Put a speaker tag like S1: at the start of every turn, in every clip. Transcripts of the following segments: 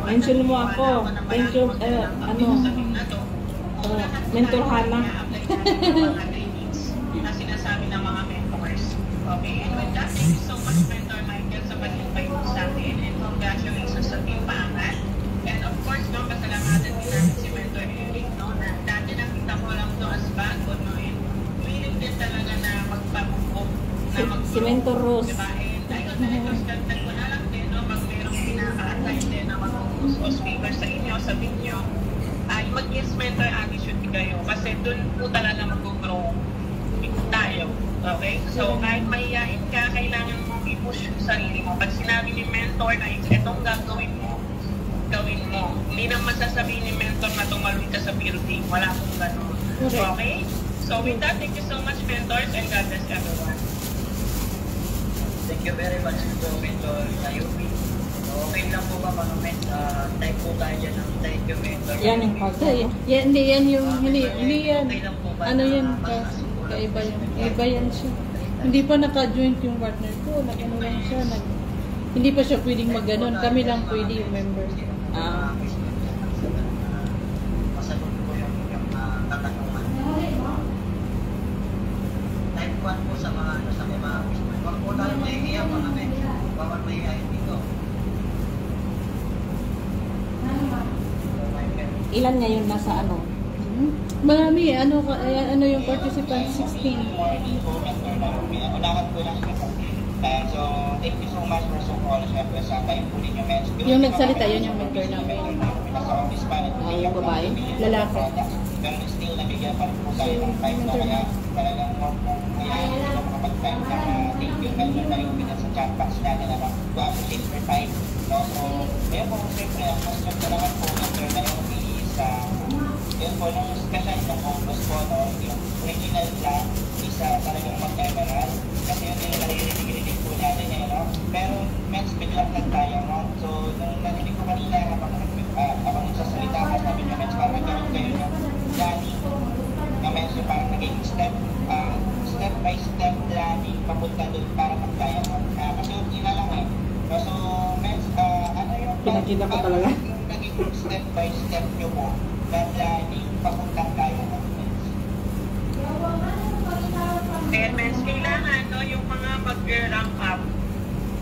S1: Mention mo ako. Thank you, Mentor Hana.
S2: Na sinasabi ng mga mentors. Okay, and with that, thank you so much, Mentor Michael, sa pag-invite mo sa atin, and congratulations sa Team Paangat. And of course, no, pasalamatan din natin si Mentor Eric, no, na dati nakita ko lang to as bago, no, and willing din talaga na magpapukop, na mag-grow.
S1: Si Mentor Rose.
S2: Diba? And ayun, dagdag ko na lang din, no, pag merong pinaka-atay din na mag-host o speaker sa inyo, sabihin nyo, ay mag-yes mentor attitude kayo kasi dun po talaga mag-grow tayo. Okay? So, kahit mahihain ka, kailangan mong i-push yung sarili mo. Pag sinabi ni mentor na itong gagawin mo, gawin mo. Hindi na masasabihin ni mentor na tumalun ka sa building. Wala akong ganun. Okay? So, with that, thank you so much, mentors, and God bless everyone.
S3: Thank you very much po, Mentor Ayubi. Okay lang po ba mga type po tayo dyan ng thank you, Mentor?
S1: Yan yung pagkain.
S4: Hindi yan yung, hindi yan.
S3: Okay lang po ba
S4: Ano yan? Kaiba yan. Iba yan siya. Hindi pa naka-joint yung partner ko. Nag-ano lang siya. Hindi pa siya pwedeng mag-ganon. Kami lang pwede yung members.
S3: Masagot po yung katanungan. Type 1 po sa mga wag po tayo mahihiya mga Mentor. Bawal mahihiyain dito.
S1: Ilan ngayon nasa ano?
S4: Marami. Ano yung participants? 16.
S3: Unahan po lang siya. So, thank you so much for support. Siyempre, sa time po ninyo, Mentor.
S4: Yung nagsalita, yun yung mentor namin.
S1: Yung babae?
S4: Lalaki.
S3: Pero still, nabigyan pa rin po tayo ng time na kaya talagang kaya makapag-time na thank you, Mentor, na yung bilang sa chat box natin na mag-appreciate for time. No? So, ngayon po, siyempre, ang question ko naman po, Mentor, na yung isa, yun po, nung special na focus po, no, yung original plan, isa talagang mag-emerald, kasi yun yung naririnig po natin eh, no? Pero, Mens, biglang tayo, no? So, nung narinig ko kanina, habang nagsasalita ka, sabi niyo, Mens, parang nagkaroon kayo ng planning, na Mens, yung parang naging step by step planning, papunta doon para magkaya mo. Kasi yun lang eh. So, Mens, ano yung
S1: Pinakita ko talaga.
S3: yung naging step by step nyo po, na planning, papuntang tayo ng Mens?
S2: And Mens, kailangan, no, yung mga mag-rank up.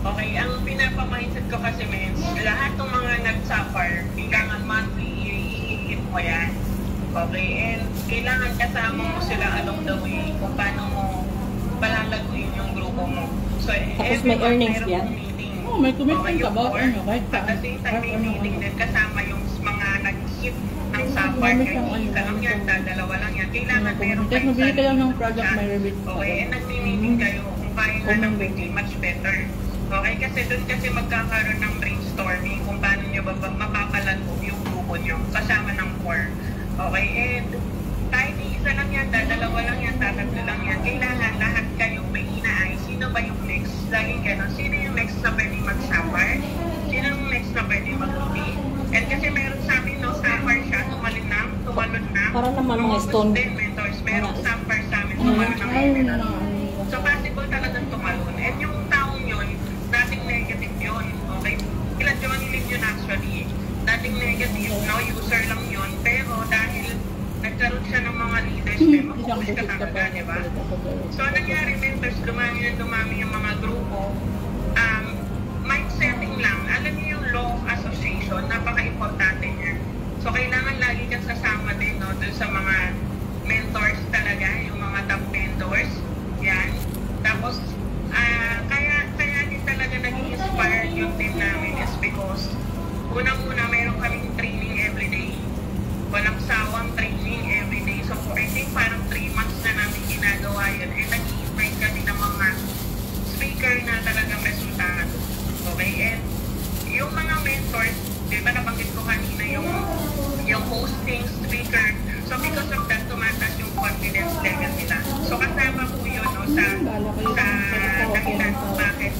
S2: Okay, ang pinapamindset ko kasi, Mens, lahat ng mga nag-suffer, kailangan monthly i-hit mo yan. Okay, and kailangan kasama mo sila along the way kung paano mo palalaguin yung grupo mo. So,
S1: Tapos may earnings yan?
S4: Oh, may commitment ka ba? Ano, kahit
S2: at the same time, may meeting din kasama yung mga nag-hit ng suffer. Isa lang yan, dalawa lang yan. Kailangan meron
S4: Tapos mabili ka lang ng product, may rebate.
S2: okay, and nag-meeting kayo kung kaya nga ng weekly, much better. Okay, kasi doon kasi magkakaroon ng brainstorming kung paano nyo mapapalago yung grupo nyo kasama ng core. Okay, and kahit isa lang yan, dalawa lang yan, tatlo lang yan. Kailangan lahat kayo may inaay. Sino ba yung next? Laging gano'n. Sino yung next na pwede mag-suffer? Sino yung next na pwede mag-uwi? And kasi meron sa amin, no, suffer siya, tumalon na.
S1: Para naman mga stone.
S2: Mentors, meron suffer sa amin, tumalon na. So, possible talagang tumalon. And yung taong yun, dating negative yun. Okay? Ilan yun yun actually. Dating negative, no? User lang yun. Pero dahil nagkaroon siya ng mga leaders, may mag-push ka talaga, di ba? So, nangyari, mentors, dumami yung mga grupo. Mindsetting lang. Alam niyo yung law of association, napaka-importante niya. So, kailangan lagi kang sasama din, no? Dun sa mga mentors talaga, yung mga top mentors. Yan. Tapos, kaya din talaga nag-inspire yung team namin is because unang-una, mayroon kaming training everyday. Walang sawang training everyday. So, I think parang 3 months na namin ginagawa yun. And nag-invite kami ng mga speaker na talagang resultado. Okay? And yung mga mentors, di ba nabanggit ko kanina yung hosting speaker. So, because of that, tumataas yung confidence level nila. So, kasama po yun, no, sa dahilan kung bakit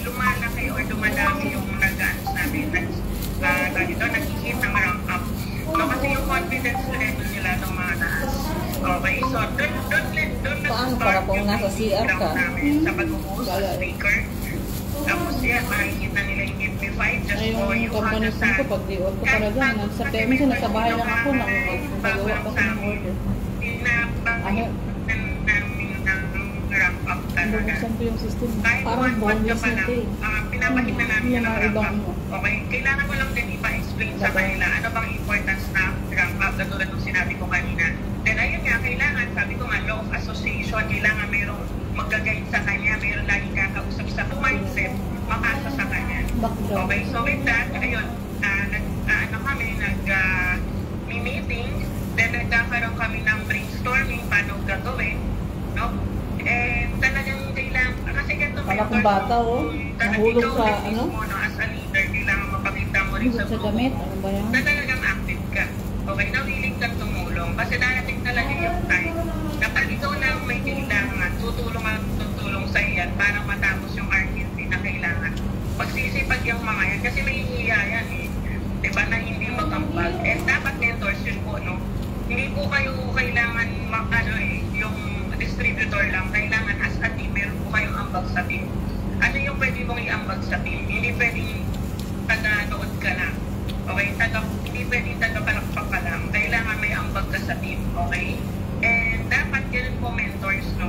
S2: lumalaki or dumadami yung nag-anos namin. Nag-hit ng rank up. No, kasi yung confidence level nila ng mga taas. Okay, so doon
S1: Paano para kung nasa CR ka?
S2: namin sa pag-host speaker. Tapos yan, makikita nila yung MP5 just
S4: Ay,
S2: for you
S4: yung company
S2: hanggang
S4: phone ko, pag di off ko talaga, nasa, pero minsan nasa bahay lang ako, nagpagawa pa ko ng order.
S2: Pinapakita namin ng wrap up talaga.
S4: Bubuksan ko yung system.
S2: Kahit
S4: Parang
S2: one month ka
S4: bonus
S2: pa
S4: na
S2: lang,
S4: ito eh.
S2: pinapakita namin
S4: Yung
S2: ng
S4: mga
S2: wrap
S4: ibang
S2: up. Okay, kailangan ko lang din ipa-explain sa kanila ano bang importance na wrap up, katulad ng sinabi ko kanina. Then ayun nga, kailangan, sabi ko nga, law of association, kailangan mayroong mag-guide sa kanya, mayroong laging kakausap sa mindset, makasa sa kanya.
S4: Background.
S2: Okay, so with that, ayun, meeting, then nagkakaroon kami ng brainstorming paano gagawin, no? And talagang kailangan, kasi ganito
S4: Kala kong bata, oh. Nahulog sa, ano?
S2: As a leader, kailangan mapakita mo rin sa
S4: Sa
S2: grupo
S4: damit, ano ba yan?
S2: na talagang active ka. Okay, na willing kang tumulong. Kasi darating talaga yung time na pag ikaw lang may kailangan, tutulong at tutulong sa iyan para matapos yung RQP na kailangan. Pagsisipag yung mga yan, kasi may hihiya yan eh. Diba, na hindi mag-ambag. And dapat mentors yun po, no? Hindi po kayo kailangan yung distributor lang. Kailangan as a team, meron po kayong ambag sa team. Ano yung pwede mong iambag sa team? Hindi pwedeng taga-nood ka lang. Okay? Hindi pwedeng taga-palakpak ka lang. Kailangan may ambag ka sa team. Okay? And dapat ganun po mentors, no?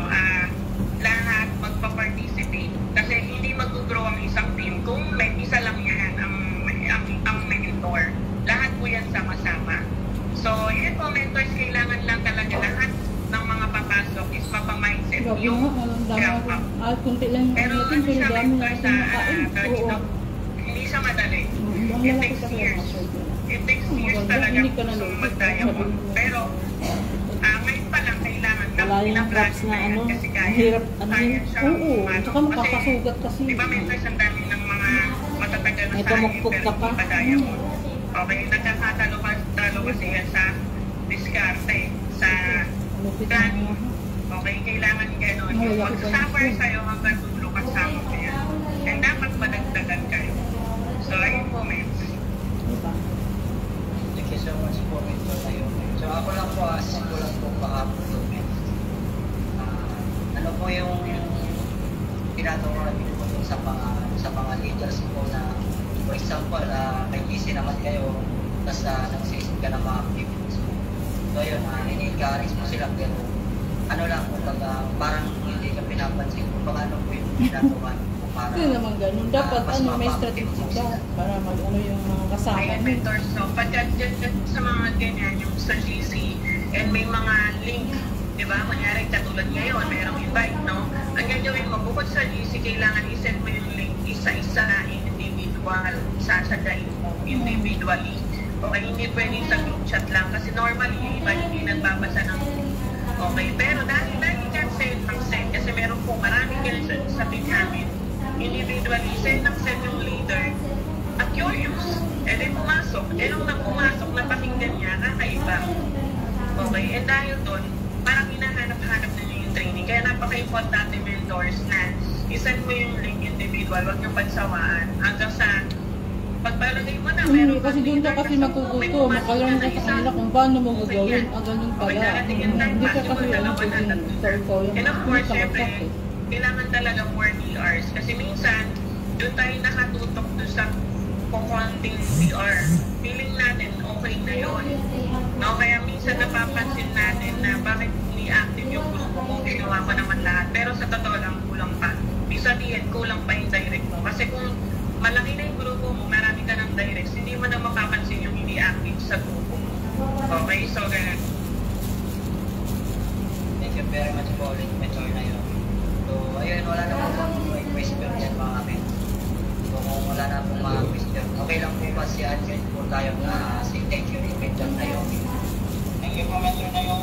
S2: Lahat magpa-participate. Kasi hindi mag-grow ang isang team kung may isa lang yan ang mentor. Lahat po yan sama-sama. So, yun po, mentors, kailangan lang talaga lahat ng mga papasok is mapa-mindset
S4: Grabe
S2: yung
S4: nga, ang dami
S2: wrap
S4: ako.
S2: up.
S4: Kunti lang yung
S2: Pero
S4: natin, pero
S2: siya
S4: dami na
S2: mentors
S4: natin nakain. Oo.
S2: hindi siya madali.
S4: Ang
S2: It
S4: lalaki
S2: takes
S4: kasi
S2: years.
S4: ang
S2: It takes
S4: Oh,
S2: years
S4: wala,
S2: talaga
S4: hindi ka na
S2: kung
S4: lupit.
S2: mag-diamond. Pero, ngayon pa lang kailangan
S4: Wala yung drops na ano,
S2: kasi
S4: ang
S2: kaya.
S4: hirap, ano
S2: Kaya
S4: yun.
S2: siya.
S4: Oo,
S2: Ano,
S4: tsaka makakasugat kasi.
S2: Di ba mentors ang dami ng mga matatagal na
S4: May
S2: sa
S4: pamukpok ka pa.
S2: diamond. Okay, nagkakatalo kasi yan sa diskarte, sa
S4: Lupit na
S2: gani.
S4: nga.
S2: Okay, kailangan gano'n.
S4: Ay,
S2: Yung
S4: laki pa
S2: mag-suffer
S4: yun.
S2: sa'yo hanggang dulo kasama mo yan. And dapat madagdagan kayo. So, ayun po, Mets.
S4: Diba?
S3: Thank you so much po, Mentor tayo. So ako lang po, assist ko lang po kahapon to, ano po yung tinatawa natin po sa mga leaders po na, for example, may GC naman kayo, tapos nagsisip ka ng mga activities mo. So yun, ini-encourage mo silang gano'n. Ano lang, parang hindi ka pinapansin kung paano po yung ginagawa mo para
S4: Hindi naman ganun. Dapat
S3: mas
S4: may
S3: mapakit
S4: strategy
S3: mo
S4: ka
S3: sila.
S4: para mag-ano yung mga kasama
S2: Ayan,
S4: mo.
S2: mentors. So, pagka dyan sa mga ganyan, yung sa GC, and may mga link, di ba? Kunyari, katulad ngayon, mayroong invite, no? Ang gagawin mo, bukod sa GC, kailangan i-send mo yung link isa-isa na individual, sasagain mo individually. Okay, hindi pwedeng sa group chat lang. Kasi normally, yung iba hindi nagbabasa ng okay. Pero dahil ka send ng send, kasi meron po maraming ganyan sa team namin, individually, send ng send yung leader at curious. E di pumasok. E nung pumasok, napakinggan niya, kakaiba. Okay, and dahil doon, parang hinahanap-hanap na niyo yung training. Kaya napaka-importante mentors na isend mo yung link individual, huwag niyong pagsawaan. Hanggang sa pagpalagay mo na, meron
S4: Kasi doon ka kasi matututo, makalarn ka sa kanila kung paano mo gagawin. Ang ganun pala. Hindi ka kasi alam kung ikaw yung
S2: and of course,
S4: ka
S2: syempre,
S4: mag-talk eh.
S2: kailangan talaga more DRs. Kasi minsan, doon tayo nakatutok doon sa kukunting DR. Feeling natin, okay na yun. No? Kaya minsan napapansin natin na bakit hindi active yung grupo ko, ginawa ko naman lahat. Pero sa totoo lang, kulang pa. Bisa diyan, kulang pa yung direct mo. Kasi kung malaki na yung grupo mo, marami ka ng directs, hindi mo na mapapansin yung hindi active sa grupo mo. Okay, so ganun.
S3: Thank you very much po ulit, Mentor na yun. So, ayun, wala na po may question yan mga kapit. So, kung wala na pong mga question, okay lang po ba si Adrian po tayo na say thank you ni Mentor na yun. Thank you po, Mentor na yun.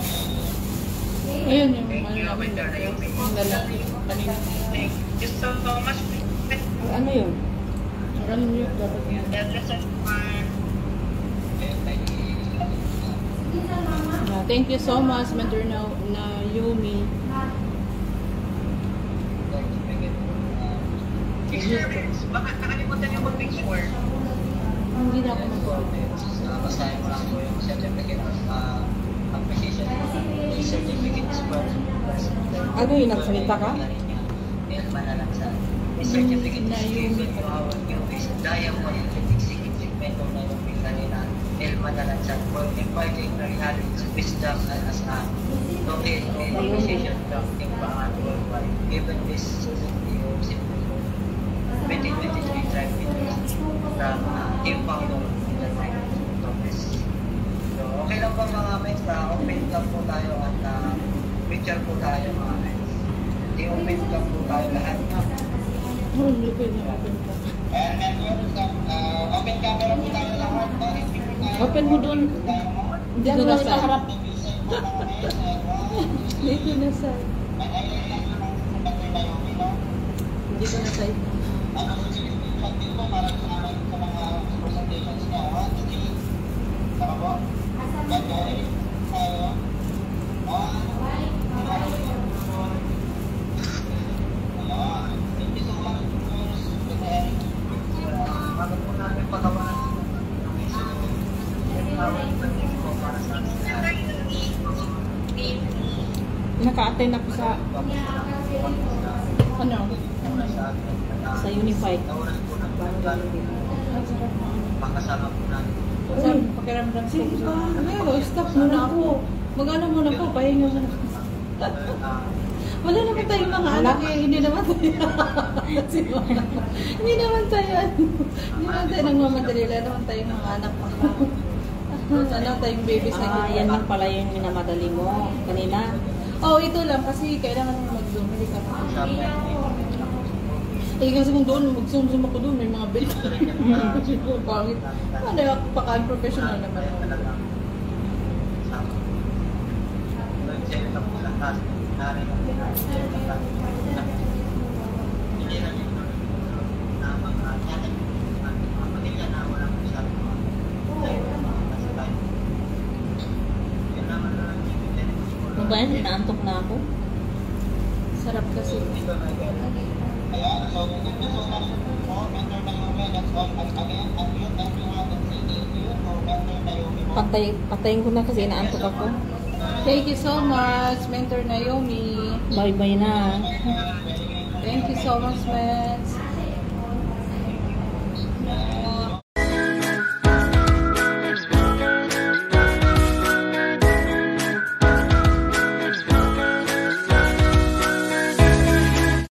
S4: Ayun yung
S2: Thank you,
S4: namin.
S2: Mentor na yun.
S4: Ang lalaki kanina.
S2: Thank you so much.
S4: Ano yun? Ano yun? Dapat yun.
S2: That's just fun.
S4: Thank you so much, Mentor na Yumi.
S2: Picture, baka nakalimutan yung mag-picture.
S4: Hindi na ako mag-order.
S3: Basahin mo lang po yung certificate of appreciation. Yung certificate is for
S1: Ano yun, nagsalita ka?
S3: Yan man na lang sa This certificate is given to our newest Diamond Executive Mentor na yung kanina, Elma Nalansan, for imparting her knowledge, wisdom, and as a knowledge and decision crafting pangat worldwide. Given this society of 2023 Tribe Leaders from Team Founder in the Microsoft Office. So, okay lang po mga mates, open lang po tayo at picture po tayo mga mates. I-open lang po tayo lahat.
S4: Oh, lupin na open ka.
S3: And then open camera po tayo lahat.
S4: Open mo doon. Dito na sa harap. Dito na sa. Dito na sa. Naka-attend ako sa ano?
S1: Sa Unified.
S3: Pakasama po natin.
S4: Saan? Pakiramdam ko. Ay, stop muna ako. Mag-ano muna po, pahinga muna. Wala naman tayong mga anak eh. Hindi naman tayo. Hindi naman tayo. Hindi naman tayo nagmamadali. Wala naman tayong mga anak. Ano tayong babies na
S1: Yan lang pala yung minamadali mo kanina.
S4: Oh, ito lang kasi kailangan mo mag-zoom. Hindi ka pa. Eh, kasi kung doon, mag-zoom ako doon, may mga bill. Pangit. Ano, paka-unprofessional naman.
S1: Ano ba yan? Inaantok na ako.
S4: Sarap kasi.
S3: Ayan, so thank you so much po, Mentor Naomi. That's all. Again, unmute everyone and say thank you for Mentor Naomi po.
S1: Patayin ko na kasi inaantok ako.
S4: Thank you so much, Mentor Naomi.
S1: Bye-bye na.
S4: Thank you so much, Mets.